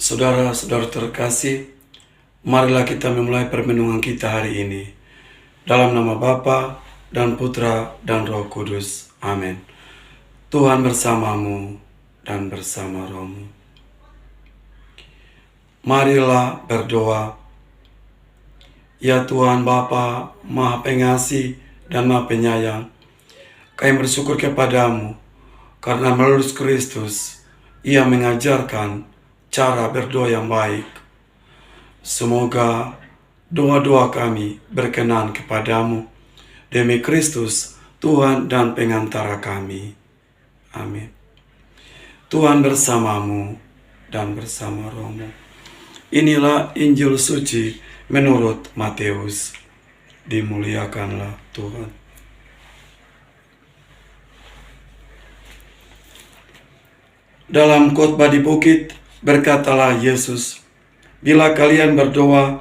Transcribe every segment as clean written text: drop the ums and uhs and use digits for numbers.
Saudara-saudara terkasih, marilah kita memulai permenungan kita hari ini. Dalam nama Bapa dan Putra dan Roh Kudus. Amin. Tuhan bersamamu dan bersama rohmu. Marilah berdoa. Ya Tuhan Bapa, Maha Pengasih dan Maha Penyayang, kami bersyukur kepadamu karena melalui Kristus Ia mengajarkan cara berdoa yang baik. Semoga doa-doa kami berkenan kepadamu, demi Kristus, Tuhan dan pengantara kami. Amin. Tuhan bersamamu dan bersama rohmu. Inilah Injil suci menurut Matius. Dimuliakanlah Tuhan. Dalam khotbah di bukit, berkatalah Yesus, "Bila kalian berdoa,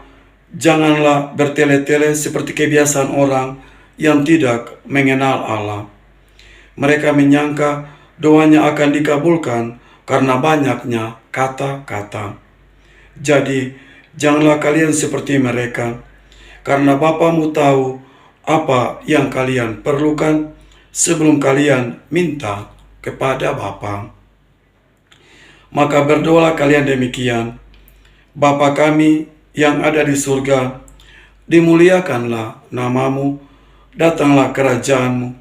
janganlah bertele-tele seperti kebiasaan orang yang tidak mengenal Allah. Mereka menyangka doanya akan dikabulkan karena banyaknya kata-kata. Jadi, janganlah kalian seperti mereka, karena Bapamu tahu apa yang kalian perlukan sebelum kalian minta kepada Bapa. Maka berdoalah kalian demikian: Bapa kami yang ada di surga, dimuliakanlah namamu, datanglah kerajaanmu,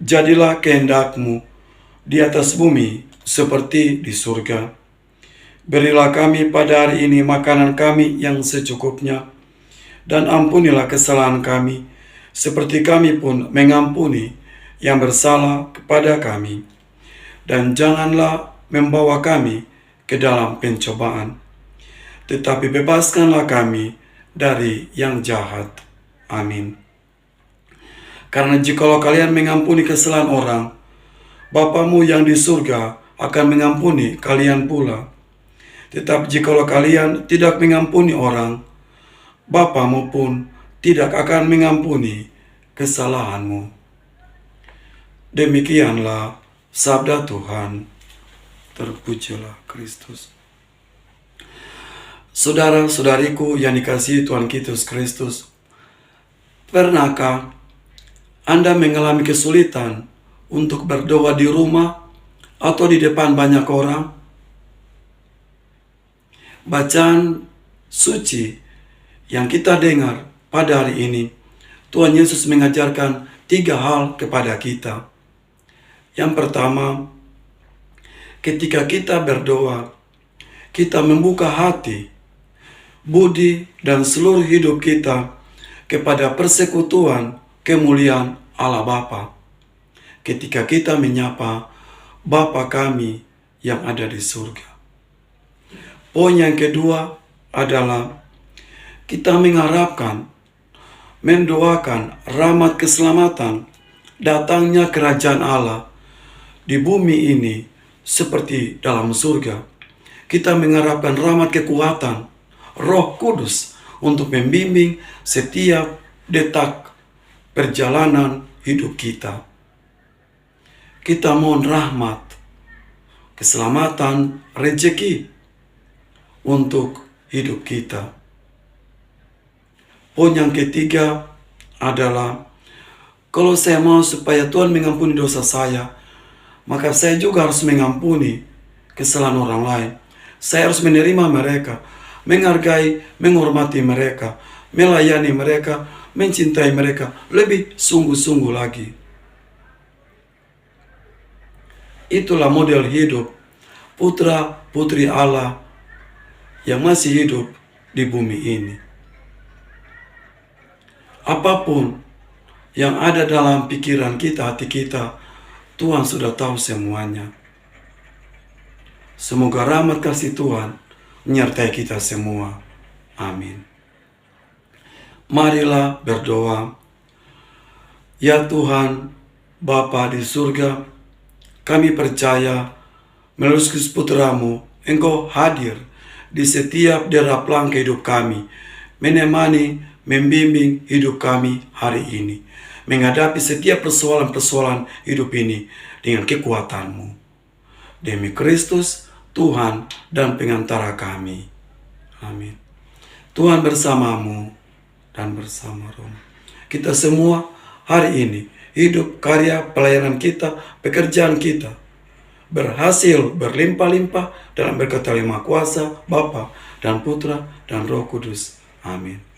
jadilah kehendakmu di atas bumi seperti di surga. Berilah kami pada hari ini makanan kami yang secukupnya, dan ampunilah kesalahan kami, seperti kami pun mengampuni yang bersalah kepada kami. Dan janganlah membawa kami ke dalam pencobaan, tetapi bebaskanlah kami dari yang jahat. Amin. Karena jikalau kalian mengampuni kesalahan orang, Bapamu yang di surga akan mengampuni kalian pula. Tetapi jikalau kalian tidak mengampuni orang, Bapamu pun tidak akan mengampuni kesalahanmu." Demikianlah sabda Tuhan. Terpujilah Kristus. Saudara-saudariku yang dikasihi Tuhan Yesus Kristus, pernahkah Anda mengalami kesulitan untuk berdoa di rumah atau di depan banyak orang? Bacaan suci yang kita dengar pada hari ini, Tuhan Yesus mengajarkan 3 hal kepada kita. Yang pertama, ketika kita berdoa, kita membuka hati, budi, dan seluruh hidup kita kepada persekutuan kemuliaan Allah Bapa. Ketika kita menyapa Bapa kami yang ada di surga. Poin yang kedua adalah kita mengharapkan, mendoakan rahmat keselamatan, datangnya kerajaan Allah di bumi ini seperti dalam surga. Kita mengharapkan rahmat kekuatan Roh Kudus untuk membimbing setiap detak perjalanan hidup kita. Kita mohon rahmat, keselamatan, rezeki untuk hidup kita. Poin yang ketiga adalah, kalau saya mau supaya Tuhan mengampuni dosa saya, maka saya juga harus mengampuni kesalahan orang lain. Saya harus menerima mereka, menghargai, menghormati mereka, melayani mereka, mencintai mereka lebih sungguh-sungguh lagi. Itulah model hidup putra-putri Allah yang masih hidup di bumi ini. Apapun yang ada dalam pikiran kita, hati kita, Tuhan sudah tahu semuanya. Semoga rahmat kasih Tuhan menyertai kita semua. Amin. Marilah berdoa. Ya Tuhan, Bapa di surga, kami percaya melalui Kristus Putramu, Engkau hadir di setiap derap langkah hidup kami, menemani, membimbing hidup kami hari ini, menghadapi setiap persoalan-persoalan hidup ini dengan kekuatan-Mu. Demi Kristus, Tuhan dan pengantara kami. Amin. Tuhan bersamamu dan bersama rohmu. Kita semua hari ini hidup, karya, pelayanan kita, pekerjaan kita berhasil berlimpah-limpah dalam berkat Yang Maha Kuasa, Bapa dan Putra dan Roh Kudus. Amin.